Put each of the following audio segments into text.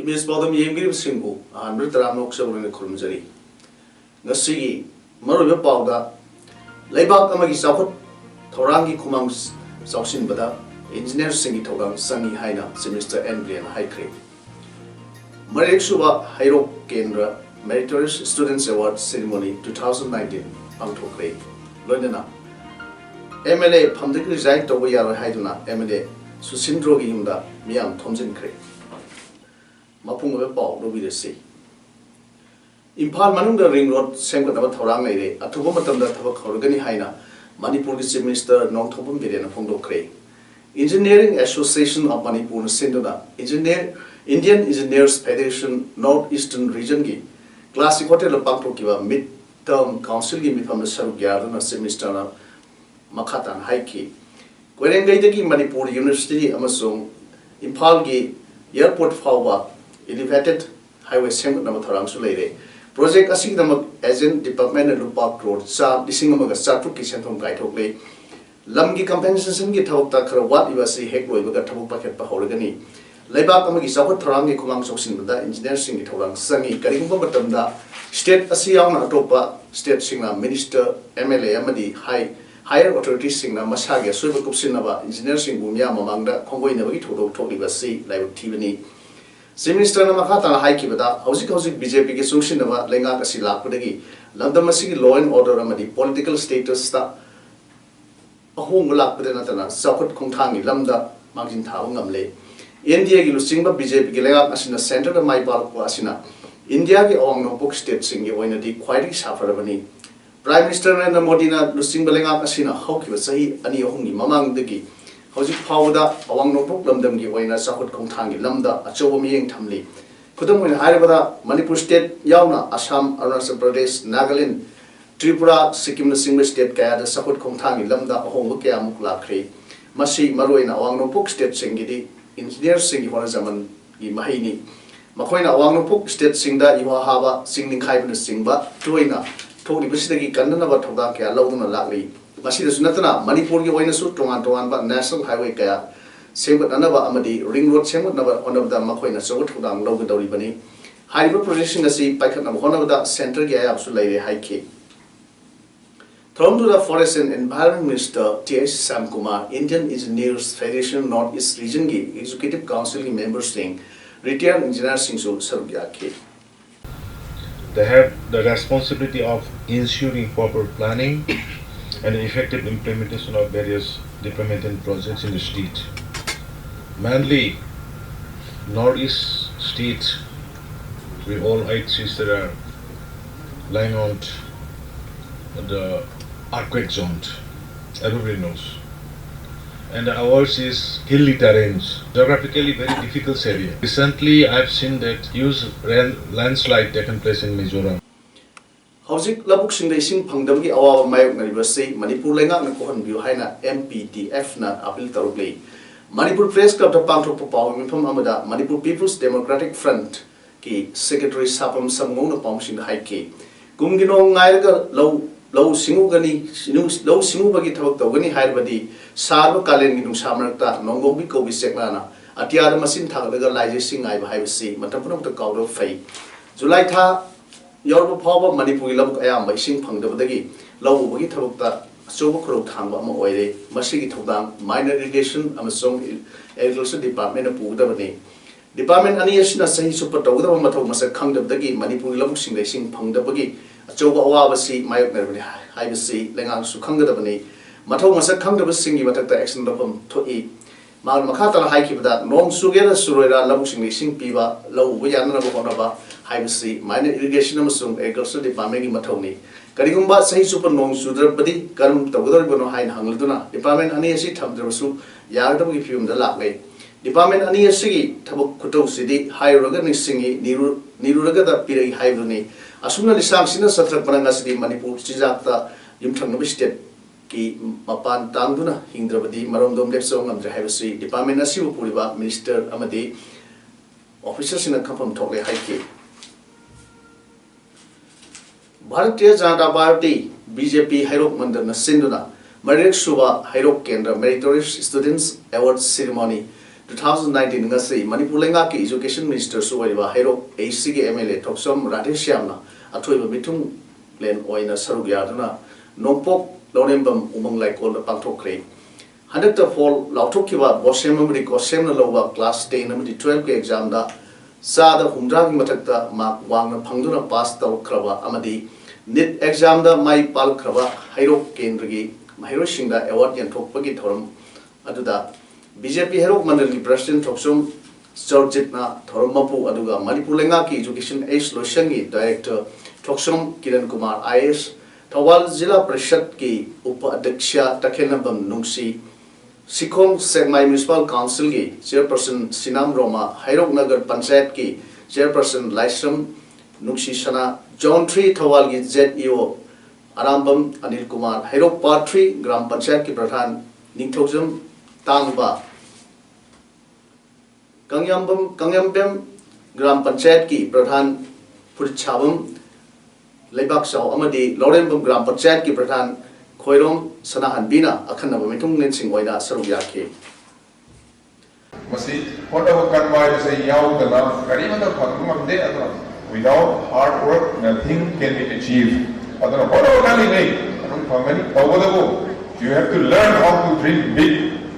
Miss Paodam Yemgiri Singu, and Ritramok Seven Kurumzari. Nasi Maruba Pauda, Labak Amagi Sapot, Torangi Kumams, Sausin Bada, Engineer Singi Togam, Sunny Haina, Semester Emblem High Creek. Marek Suba, Hiro Kendra, Meritorious Students Award Ceremony 2019, Pangtokre, London. MLA Pamdik resigned to Wayara Haiduna, MLA, Susindrogi Himda, Miam Thompson Creek. Mapung of a ball, no be sea. Impal Manunga Ring Road, Sangat about Torang Lady, a Tubomatam that have a Korogani Haina, Manipur Minister, non Tobum Bidian Pondo Cray. Engineering Association of Manipur Sindona, Indian Engineers Federation, Northeastern Region, Classic Hotel of Bangtokiva, Mid-Term Council Gimi from the Saru Garden of Semester Makatan Haiki. Kwerengaidagi Manipur University, Amazon, Impalgi, Airport Fawa. Elevated highway segment number Tharang Sulere. Project Asik Namak Agent Department and Lupak Road, Sa, Dissingamaga Satu Kisantum Gaitokle. Lamgi compensation get out Takra, what you say, Hekwe, with a Tabu Packet Pahoragani. Labak Amagi Sapat Tarangi Kumang Soxin, the engineer singing Torang, Sangi, Karikumatamda, State Asiang Atopa, State Singer, Minister, MLA, Amadi, Higher Authorities Singer, Masaga, Super Kupsinava, Engineer Singumia, Mamanga, Congo in the Vito, Tokli Vasi, like Tivani. Minister Namakata Haikibada, Hosik BJP Sunction of Lenga Kasila Pudagi, Landamasi law and order amadi political status that a home lap with another, Sapot Kontangi, Lambda, Margin Taungamle. India Gilusimba BJP Gilega as in the center of my Balk Asina. India Ong no book state singing when the quite sufferably. Prime Minister and the Modina Lusimba Lenga Asina, Hoki was say, Ani Hongi, Mamang Digi. Hosik Paoda, Awang no problem them give away Sakut Kontangi, Lambda, a Chowaming Tamli. Kudum in Hyderabad, Manipur State, Yauna, Assam, Arunachal Pradesh, Nagaland, Tripura, Sikkim, Single State, Kaya, the Sakut Kontangi, Lambda, Homukia Mukla Kri, Masi, Maruina, Awang no book state singidi, engineer singing for Zaman, Mahini. Makoina, Awang no book state singda, Iwahaba, singing Kaiban Singba, Tuina, Tony Visitaki, Kandana, Togaka, Lauduna Lagli. Masih Sunatana, Manipur Yoinasu, Tongan, but National Highway Kaya, same but another Amadi, Ring Road, same but one of the Makoina, so what Tudang, Logan Doribani. Highway position the sea, Pakan, one of the Central Gaya, absolutely high key. Thrown to the Forest and Environment Minister T.H. Sam Kumar, Indian Engineers Federation Northeast Region Executive Council member saying, retired engineer Singsu Sarugyaki. They have the responsibility of ensuring proper planning and the effective implementation of various development projects in the state. Mainly, northeast states, with all 8 states that are lying on the earthquake zone, everybody knows. And ours is hilly terrains, geographically very difficult area. Recently, I have seen that huge landslide taken place in Mizoram. Hosik Labuk Sing Pangdamgi Awa Mayok University, Manipur Lenga and Kohan Buhaina, MPTF na Apil Tarugli. Manipur Press Club to Pangto Popawing from Amada, Manipur People's Democratic Front, Ki Secretary Sapam Samona Pomshin Haiki. Gumgino Nairaga Low Singugani, Low Singubagi Togani Haibadi, Sarva Kalen in Samarta, Nongobi Kobi Seklana, Atiara Masin Talaga Liza Sing I have seen, Matapun of the Cowd of Fay. July Yorba Power Manipur Labuk Ayam by Sing Pangdavagi, Low Wagi Tabukta, Sobokro Tanga Moede, Masigi Todang, Minor Irrigation, Amazon Agriculture Department of Pudavani. Department Aniashina Sahi Supatoga Mato Masa Kangdavagi, Manipur Labuk Sing Pangdavagi, Joba Awabasi, Mayok Nervani, Hibasi, Lengang Sukanga, Mato Masa Kangdavasing, Matata Action of them to eat. Mal Makata Haiki that non Sugera Surera Labushing Sing Piva, Low Vayana Honaba, Hibasi, Minor Irrigation Amazon Agriculture Department Matoni. Karigumba Sahi Super Non Sudrabadi, Karum Togodono Hain Hangluduna, Department Aniasi Tamdrasu, Yardam Gifium the Lake. department ani asigi thabuk khutou sidi hairaga nisingi niruraga da pirai haibuni asumna lisang sina satrak pananga sidi manipur chijakta yumthangnabi state ki mapan tangduna hingdrabadi maromdom lepsong amdra haibasi department asibu puriba minister amadi officers in a confirm tokle haiki Bharatiya Janata Party BJP Hairok Mandir na Sinduna Marik Suba Hairok Kendra Meritorious Students Award Ceremony 2019 ngasi Manipur lenga ki Education Minister Suwaiba Hairok ACG MLA Toksom Radheshyamna athoiba mithung len oina saruk yaduna nongpok lonembam umang laikol pangthokre handakta fall lauthokiba bosem amri kosem na loba class 10 amri 12 ke exam da sada humra ki mathakta mark wangna phangduna pass tawkraba amadi NIT exam da mai pal kraba Hairok Kendrigi Hairok Singda award yanthokpagi thoram aduda BJP Hairok Mandal ki President Thoksum Chorjitna thoram mapu aduga Manipur lenga ki Education Ace Solution ki Director Thoksum Kiran Kumar IAS Thawal Jila Parishad ki Upa Adhyaksha Takhenabam Nungsi Sikhong Segmai Municipal Council ki Chairperson Sinam Roma Hairok Nagar Panchayat ki Chairperson Laisram Nungsi Sana John 3 Thawal ki ZEO Arambam Anil Kumar Hairok Part 3 Gram Panchayat ki Pradhan Ningthokjam Tangba Kangyambem Gram Panchayat ki Pradhan Purchabam Leibak Sao Amadi Lorembam Gram Panchayat ki Pradhan Khoirom Sanahan Bina Akhanaba Mitung Nensing Waida Saruyake Masi whatever convoy is a yaw the love Karimanda Pakumam de without hard work nothing can be achieved. You have to learn how to dream big.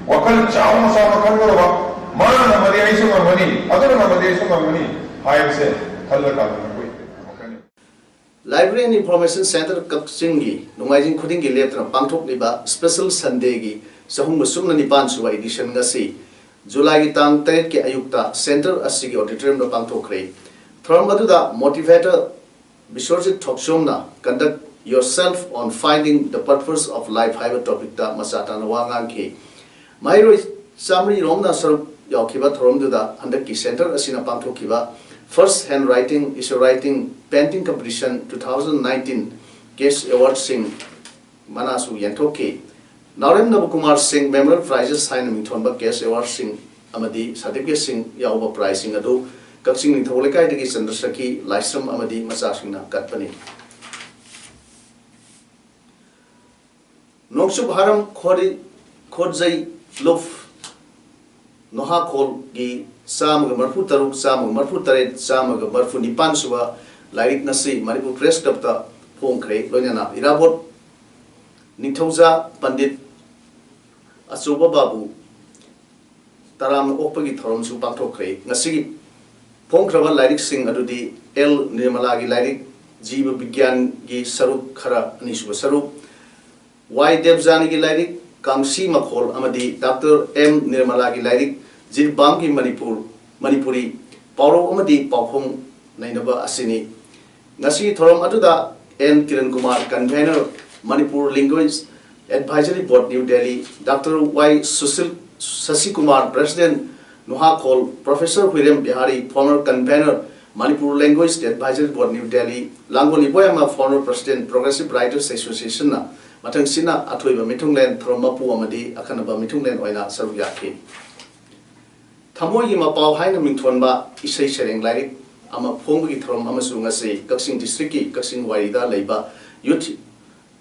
Wakal chow sama kangarwa mana mari ai sunga mani adana mari ai sunga mani hai se khalga ka Library and Information Center Kaksingi Nungaijing Khudingi Letra Pangthok Liba Special Sunday gi Sahung Musum na Nipan Suwa edition ngasi July gi tang 3 ki ayukta Center asigi auditorium da pangthok rei From aduda motivator Bishorjit Thoksomna conduct yourself on finding the purpose of life haiba topic da masata na wangang ki Mairo Samri Romna Sarup Yakiba Thoromduda under ki center asina pangthokiba First Handwriting is a Writing Painting Competition 2019 Case Award Sing Manasu Yantoki Narem Nabukumar Singh Memorial Prizes Sign Mingthonba Case Award Sing Amadi Certificate Sing Yauba Pricing Adu Kaksing Nitholekai Digi Chandrasaki Laisram Amadi Masasingna Katpani Noksub Haram Khodzai Luf Noha Khol Gi Samaga Marfu Taruk Samaga Marfu Taret Samaga Marfu Nipan Suba Lairik Nasi Manipur Press Club Ta Pongkre Lonyana Irabot Ningthauza Pandit Asuba Babu Taram Okpagi Thorom Su Pangthokre Ngasigi Pongkraba Lairik Sing Adudi L Nirmala Gi Lairik Jiva Vigyan Gi Saruk Khara Anisuba Saruk Y Devjani Gi Lairik Kamsi Makhol Amadi Dr. M Nirmala Gi Lairik Jirbam Gi Manipuri Pauro Amadi Pauphong Nainaba Asini Ngasi Thorom Aduda N Kiran Kumar Convener Manipur Language Advisory Board New Delhi Dr. Y Sasi Kumar President Noha Khol Professor William Bihari former Convener Manipur Language Advisory Board New Delhi Langoli Boyama former President Progressive Writers Association na Matang Sina Athoiba Mitunglen Thromapu Amadi Akanaba Mitunglen Oina Saruyaki Thamoyi Mapau Haina Mingthonba Isai Sereng Lairik Ama Phonggi Throm Amasu Ngasi Kaksing District ki Kaksing Warida Leiba Youth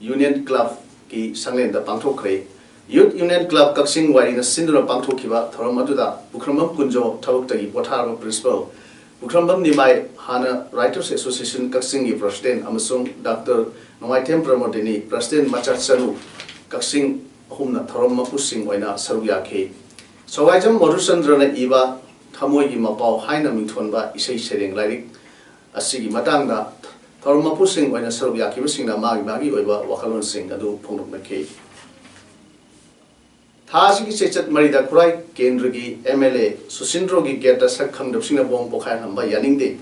Union Club ki Sanglen da Pangthokre Youth Union Club Kaksing Warina Sindura Pangthokiba Throm Aduda Bukramam Kunjo Thabuktagi Pothara Principal Bukramam Nimai Hana Writers Association Kaksing ki President Amasung Dr. Nomaitem Pramodini President Machatsanu Kaksing Humna Throm Mapusing Waina Saruyake Sawajam Morusandrana Iba Thamoyi Mapau Haina Mingthonba Isai Sereng Lairik Asigi Matangda Throm Mapusing Waina Saruyaki Singna Magi Oiba Wakalon Sing Adu Pongnok Make Thasigi Sechat Marida Kurai Kendragi MLA Susindrogi Geta Sakhang Dapsina Bong Pokhan Hamba Yaningde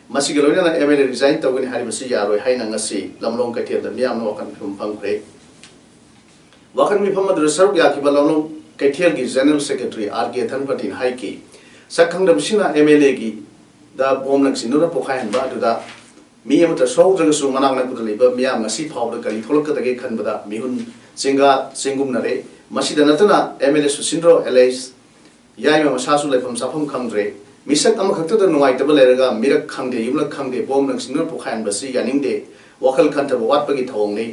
Masigalona MLA resigned Tawin Haribasi Yaro Haina Ngasi Lamlong Katir the Miam Wakan from Pangre Wakan Mipama the Reserve Yakiba Lamlong कैथेल की general secretary are के धनपति high की सकंगदम सिना MLA की दा बोम नंगसिनुना पोखायनबा दुदा मी अमत सौद्रगसु मनांग नकुद लेबा मियाम ngasi फावद करी थोलकदगे खनबदा मिहुन सिंगा सिंगुमनरे मसिदा नतना MLA Susindro LS Yaima मसासु लेफम साफम खंगद्रे मिसक अमखक्तदा नुवाइतबा लेरगा Mirik खंगदे युमलक खंगदे बोम नंगसिनुना पोखायनबसी यानिंगदे वखल खंतब वाटपगी थवंगने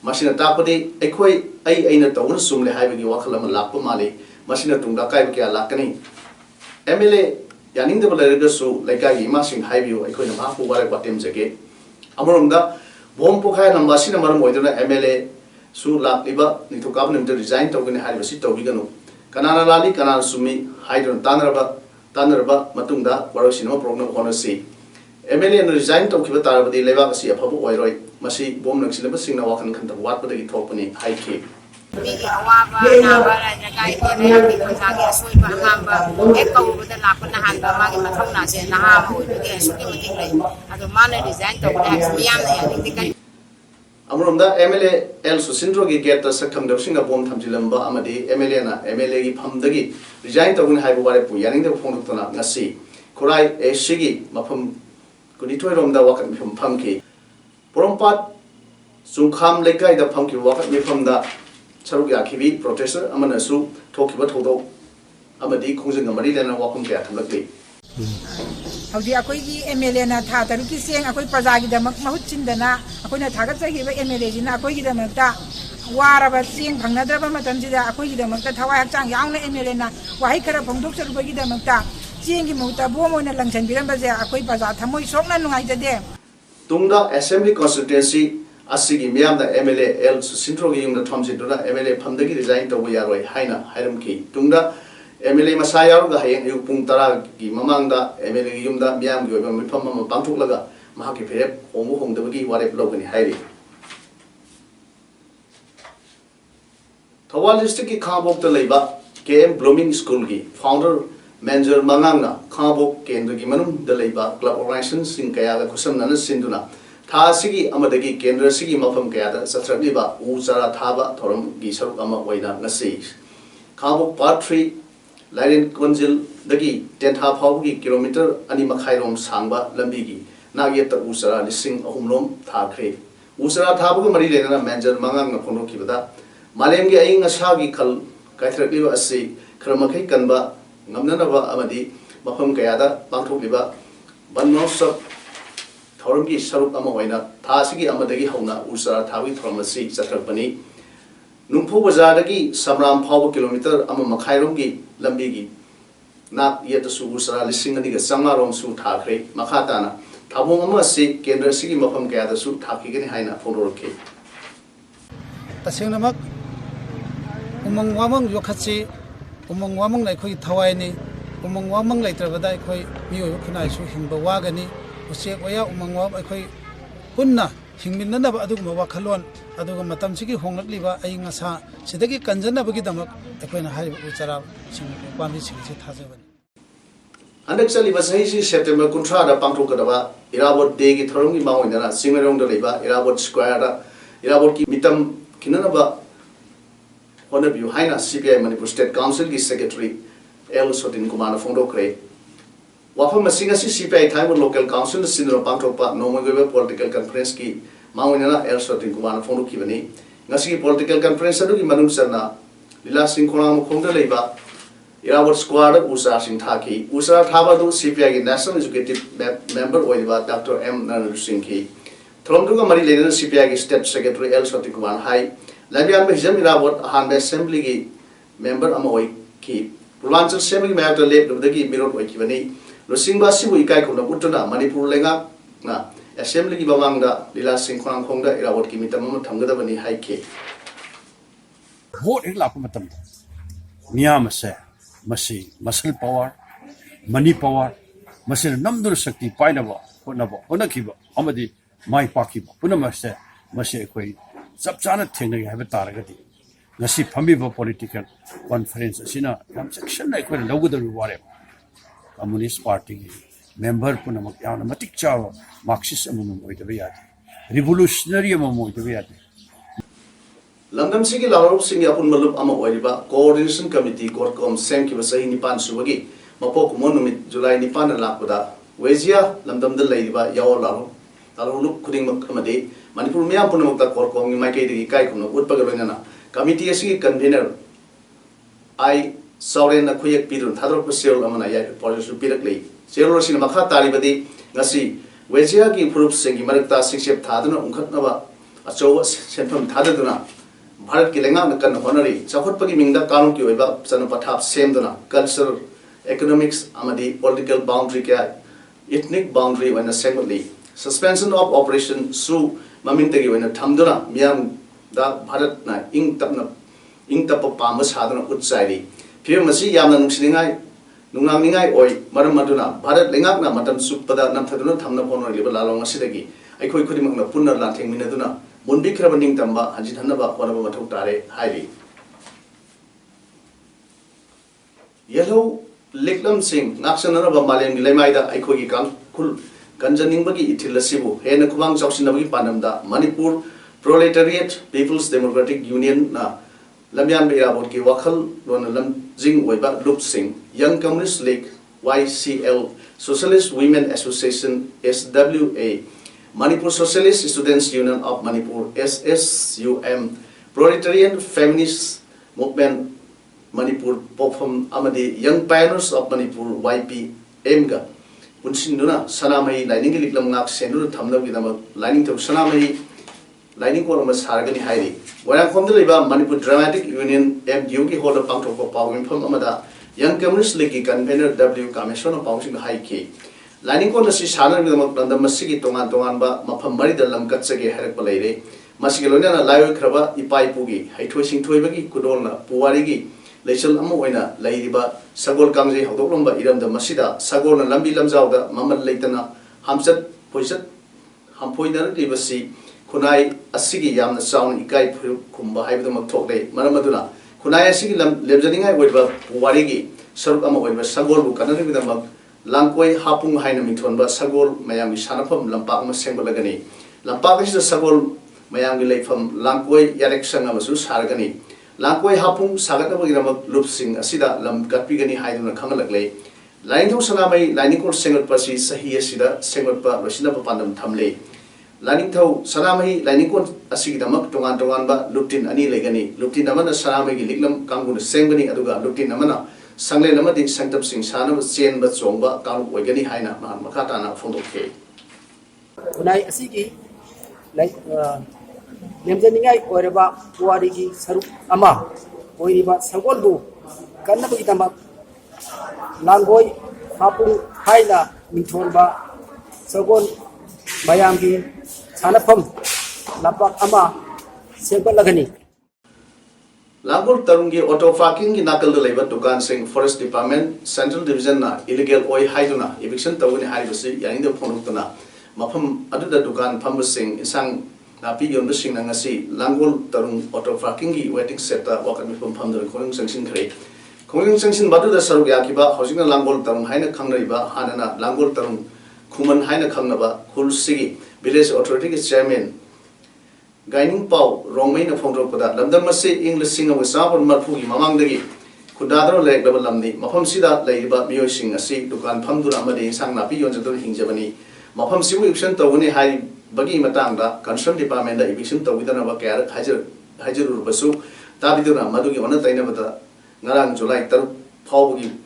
मसिना तापदे एखोय ऐना तौन सुमले हाइबगी वखल अम लाप माले मसिना तुंगदा cab क्या लाकनी एमएलए यानिंगदबा लेरगसु लेकागी इमासिंग हाइबियो एखोयना माफु वारे वाटेम जगे अमरोमदा बोम पोखाय नंबासिना मरम ओइदना एमएलए सु लाक्लिबा निथुकाब निमते रिजाइन तौगने हाइबसी तौबिगनु कनाना लाली कनाना सुमी हाइदन तानरबा मतुंगदा वारसिनो प्रोग्राम होनसी एमएलए न रिजाइन तौखिबा तारबदी लेबाक असि अफबो ओइरोय मसी बोम नक्सिलबा सिंगना वाखन खंत वाटपदगी थोपनी हाइखि Bigi awaba naba rajagai tene ati konsagi asoi ba hamba ekau bada lakon na hamba magi mathau na se na ha mo bigi asoi mati lai ado mane design to da miyam na yani dikai amromda MLA El Susindro gi get ta sakham dawsinga bom thamjilamba amadi MLA na MLA gi phamdagi resign tawgun haibu bare pu yaning da phone tona ngasi khurai sigi mafam kunitoi romda wakat mifam phamki porompat sungkham lekai da phamki wakat mifam da saruk yakhibi protester amana su thokiba thodo amadi khongjang amari lena wakum kya thamlakli हौजी अखोई MLA ना था तरुकी सेंग अखोई प्रजा की दमक बहुत चिंदना अखोई ना थागत चाहिए एमएलए जी ना अखोई की दमक ता वारब सेंग भंगनद्रब मतम जिदा अखोई की दमक ता थवाई हक्चांग यावना एमएलए ना वाही खरा फंगदोक चरुबा की दमक ता सेंग की मुता बोम ओना लंगसन बिरंबजे अखोई प्रजा थमोई सोकना नुंगाइजदे तुंगदा असेंबली कॉन्स्टिट्यूएंसी असिगी मियामदा एमएलए एल सुसिंट्रो की युमदा थमसिदुना एमएलए फंदगी रिजाइन तौबा यारोय हाइना हाइरमकी तुंगदा एमएलए मसा यारुगा हयें अयुक पुंग 10 की ममांगदा एमएलए की युमदा मियाम की ओइबा मिफम अमा पांथोकलगा महाकी फेरेप होमो होंगदबगी वारेप लौगनी हाइरि थौबाल डिस्ट्रिक्ट की खाबोकता लेबा केएम ब्लूमिंग स्कूल की फाउंडर मैनेजर मंगांगना खाबोक केंद्र की मनुंगदा लेबा क्लब ऑर्गेनाइजेशन सिंग कयागा खुसमनना सिंदुना था सिगी अमदगी केंद्र सिगी मफम कयादा सत्रलिबा उ चारा थाबा थोरम की सरुक अमा ओइना ngasi खाबोक पार्ट 3 लाइन कोंजिल दगी टेंथा फाउगी किलोमीटर अनि मखाइरोम सांगबा लंबी की नागेत उसरा लिसिंग अहुमलोम थाखरे उसरा थाबग मरी लेना मैनेजर मंगांग फोनो किबदा मालेम की अइंग असागी खल काइथरलिबा असि खरमखै कनबा ngamnanaba amadi mafam kayada pangthokliba banmosap thauram ki saruk ama oina thasigi amadagi hauna usara thawi thormasi chathrakpani nungphu bazardagi samram phawba kilometer ama makhairom ki lambi gi nak yetasu usara lising ani ga sangarom su thakre makhatana thabong ama si kendra sigi mafam kayada su thakigani haina phonorke tasengnamak umang wamang yokhachi umang wamang lai khoi thawai ni umang wamang lai trabada khoi miyo khunai su hingba wagani usek waya umang wam khoi punna hingminna ba aduguma wakhalon aduga matam sigi honglakliba ai ngasa sidagi kanjana bagi damak ekhoina hari uchara sing pambi sing se thajabani andak sali basai si September kuntra da pangthokadaba irabot day ki thorom ki maoina singarong da leba irabot square da irabot ki mitam kinana one of you haina CPI Manipur State Council ki secretary L Sotin Kumar Fondo Kre wafa masinga si CPI Thailand local council sinro pangthokpa nomagwe political conference ki maunina El Sotin Kumar Fondo ki bani ngasi political conference adu ki manung sarna lila sing khonam khongda leiba irawat squad usa sing thaki usa thaba do CPI ki national executive member oiba Dr M Nanar Singh ki thromduga mari lena CPI ki state secretary El Sotin Kumar hai Labian Behjam Irawat Han Assembly ki member Amoy ki Purwanchal Assembly Mayor Lep Dagi Mirot Wakibani Lusing Basi Wikai Kuna Putana Manipur Lenga na Assembly ki Bawangda Lila Sing Khonang Khongda Irawat ki Mitamam Thamgada Bani Haike Vote Lap Matam Miyamase Masi Muscle Power Money Power Masin Namdur Sakti Painaba Punaba Unakiba Amadi Mai Pakiba Punamase Masi Equi Sab chana thengna have taragati ngasi phamiba political conference asina yam section like when logo the ware communist party member punamak yana matik chaw marxist amum oitabe yadi revolutionary amum oitabe yadi Lambdam sigi lawarok singi apun malup ama oiriba coordination committee courtcom sem ki basahi nipan subagi mapok monumit July nipan na lakpada wezia lamdam da leiba yaw laro talulup kuding makamade manipur miyam punamakta courtcom ni maikai digi kai kumna utpagaloina committee asigi convener ai sauren na khuyak pirun thadrok pasel amana ya policy pirak lei selo sin makha taribadi ngasi wezia ki proof singi marakta siksep thaduna ungkhatnaba achowa senfam thadaduna Bharat की लेंगा नकन honorary चाखुट पगी मिंगदा कानून की वैबा सन पठाप same दना cultural economics अमदी political boundary क्या ethnic boundary वना सेगुली suspension of operation सु ममिंग तगी वना थमदना मियाम दा भारत ना इंग तप पाम साधना उत्साइरी फिर मसी यामना नुसिनिंगाई नुंगांगनिंगाई ओय मरम मदुना भारत लेंगा ना मतम सुपदा नमथदुना थमना फोनरी लिबा लालोंग असिदगी अखोय खुदिमकना पुनर लाथेंग मिनदुना मुंबी खरबनिंग तंबा हंजी धन्नबा होनबा मथौ तारे हाइली येलो लिकलम सिंह नाक्सनरबा मालेम gi leimai अखोय gi कांखुल कंजनिंगबगी इथिलसिबु हेन खुबांग चौसिनबगी पानमदा Manipur proletariat people's democratic union ना लमयान बेराबोट की वखल लोन लमजिंग ओइबा लुप सिंह young communist league YCL socialist women association SWA Manipur Socialist Students Union of Manipur SSUM Proletarian Feminist Movement Manipur Pofam Amadi Young Pioneers of Manipur YPM ga Punsinduna Sanamai Lining Liklam Nak Sendu Thamna Vidama Lining to Sanamai Lining Kolamas Hargani Hairi Where from the Liba Manipur Dramatic Union MDU ki hold a punk of power from Amada Young Communist League convener W Commission of Pouncing High Key Lining on the Sishana with the Masiki Tongan Tonganba, Mapamari the Lamkatsagi Herpalere, Masigolona, Live Kraba, Ipai Pugi, Haitwishing Toibagi, Kudona, Puarigi, Lachel Amoina, Laiba, Sagol Kamzi, Hodolomba, Iram the Masida, Sagol and Lambi Lamzauda, Mama Latana, Hamsat, Poisat, Hampoina, Livasi, Kunai, Asigi Yam, the sound, Ikai Kumba, Hive the Maktoke, Maramaduna, Kunai Asigi Lebzaninga with Puarigi, Sir Amo with Sagol, Kanari with the Mak. Langkoi hapung haina mithonba sagol mayam gi sanapam lampak ma sengbulagani lampak is sagol mayam gi leifam langkoi election amasu sargani langkoi hapung sagatna gi namak lupsing asida lam gatpigani haiduna khangalagle lainthau sanamai lainingkol sengot pasi sahi asida sengot pa rosina pa pandam thamle lainingthau sanamai lainingkol asigi damak tongan tongan ba luptin ani legani luptin amana sanamai gi liklam kanggun sengbani aduga luptin amana Sangle Namadi Sanctum Sing Sana, Sien but Somba, Kang Wagani Haina, Makatana, Fondoke. Unai Asiki, like Yamzaningai, or about Puarigi, Saru Ama, or about Sagolbu, Kanabitama, Langoi, Hapu, Haina, Mitonba, Sagon, Bayambi, Sanapam, Lapak Ama, Sebalagani. Langkul Tarungi auto fucking in Nakal the Labor Dukan Sing Forest Department Central Division na illegal oil haiduna eviction tawuni haibasi yain the phonutuna mafam aduda dukan phambasing isang napi yon sing nangasi Langkul Tarung auto fucking gi waiting seta wakan pham phamdar khong sangsin khare khong sangsin badu da saru yakiba hosing Langkul Tarung haina khangraiba hanana Langkul Tarung khuman haina khangnaba khulsigi village authority chairman Gaining Pau, Romain of Fondopada, Lamdamasi, English singer with Sabon Marfugi, Mamangdagi, Kudadro Lake Level Lamdi, Mapam Sida, Laiba, Mio Sing, a sea, Dukan Pamdura Madi, Sang Napi, on the Hinjabani, Mapam Sibu Eviction Tawuni Hai Bagi Matanga, Concern Department, the Eviction Tawitan of a Car, Hajar Basu, Tabiduna, Madugi, on a Tainavata, Naran, July, Paugi,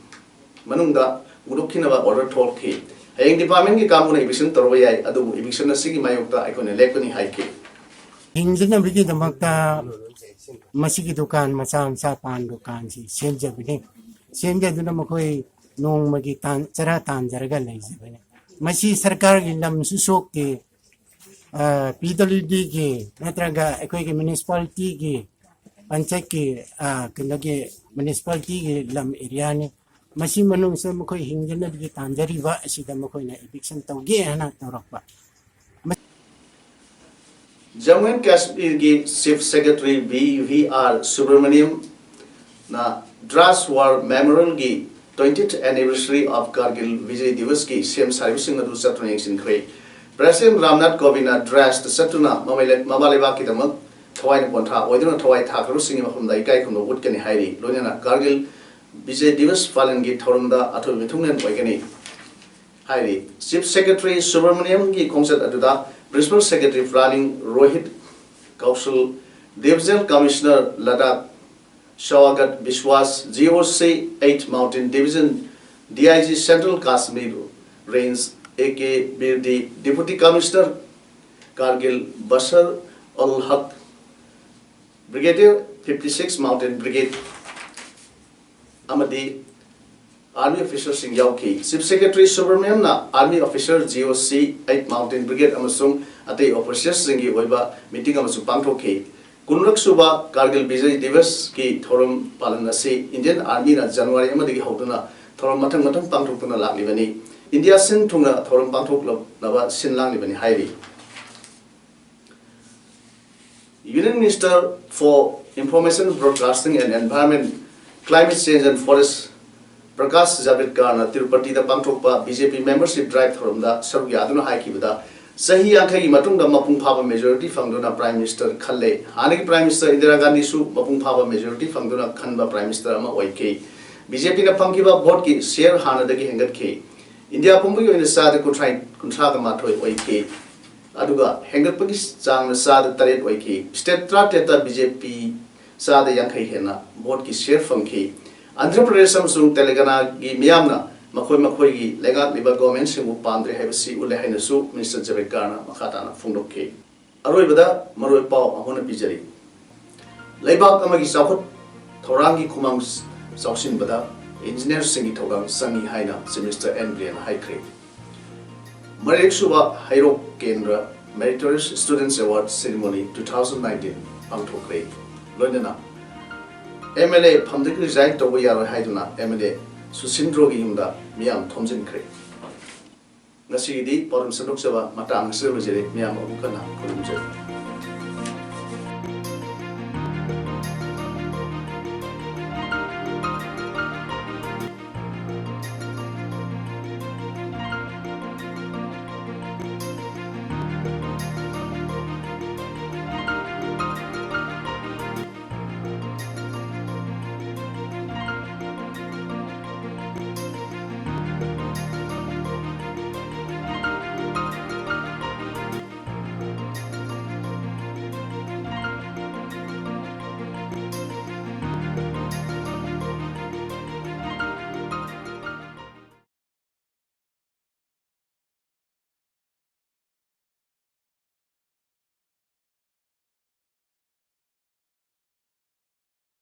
Manunda, Urukinava, order told K. Haying Department Kamun Eviction Torway, Adu Eviction, a Sigi Mayota, I can elect any high K. Hinggina bigi damakta masigi dukan masam sa pan dukan si semja bini semja duna makoi nong magi tan cara tan jaraga lai sebane masi sarkar gi lam susok ke PWD ke natraga ekoi ke municipality ke panchayat ke kendagi municipality ke lam area ni masi manung sa makoi hinggina bigi tan jari ba sida makoi na eviction tawge hana tawrak ba Jammu and Kashmir Chief Secretary BVR Subramaniam na Dras War Memorial gi 20th anniversary of Kargil Vijay Divas ki same servicing adu satuna sin kre President Ramnath Kovind Dras the satuna mabaleba ki damak thawai na kontha oiduna thawai thakaru singi mafamda ikai khumno utkani hairi loinana Kargil Vijay Divas Palangi Thorumda athu mithungnen oigani hairi Chief Secretary Subramaniam gi concert aduda Principal Secretary Planning Rohit Kaushal Divisional Commissioner Ladakh Shawagat Bishwas GOC 8 Mountain Division DIG Central Kashmir Range AK Birdi Deputy Commissioner Kargil Bashar Al Haq Brigadier 56 Mountain Brigade Amadi Army officers in Yauki Chief Secretary Subramaniam na Army officer GOC 8 Mountain Brigade amasung atei officers singi oiba meeting amasung pangthoki Kunrak Suba Kargil Vijay Divas ki thorum palan ase Indian Army na January amadagi hauduna thorum mathang pangthokuna laklibani India sin thungna thorum pangthoklaba sinlang libani hairi Union Minister for Information Broadcasting and Environment Climate Change and Forest Prakash Javadekar na Tirupati da pangthokpa BJP membership drive thorumda saruk yaduna haikibada sahi yankhai matungda mapung phaba majority fangduna Prime Minister khalle hanagi Prime Minister Indira Gandhi su mapung phaba majority fangduna khanba Prime Minister ama oike BJP na pangkiba vote ki share hanadagi hengatke India pumbu yoina sada kunthra ga mathoi oike aduga hengatpagi changna sada taret oike state trateta BJP sada yankhai hena vote ki share fangki Andhra Pradesh amsung Telangana gi miyamna makhoi gi lengat liba government singu pandre haibasi ule hainasu Minister Javadekar na makhatana phungdokki aroibada maroi pau ahona bijari leibak amagi chawkhot thorangi khumang chawsin bada engineer singi thogang sangi haina Minister N Brian haikre Marek Suba Hairok Kendra Meritorious Students Award Ceremony 2019 pangthokre loinana MLA Pamdik resign to Yaro Haiduna MLA Susindro Yumda Miam Thomson Creek. Nasi di Paodam Sadok Saba Matang Silvajere Miam Abukana Kolumjer.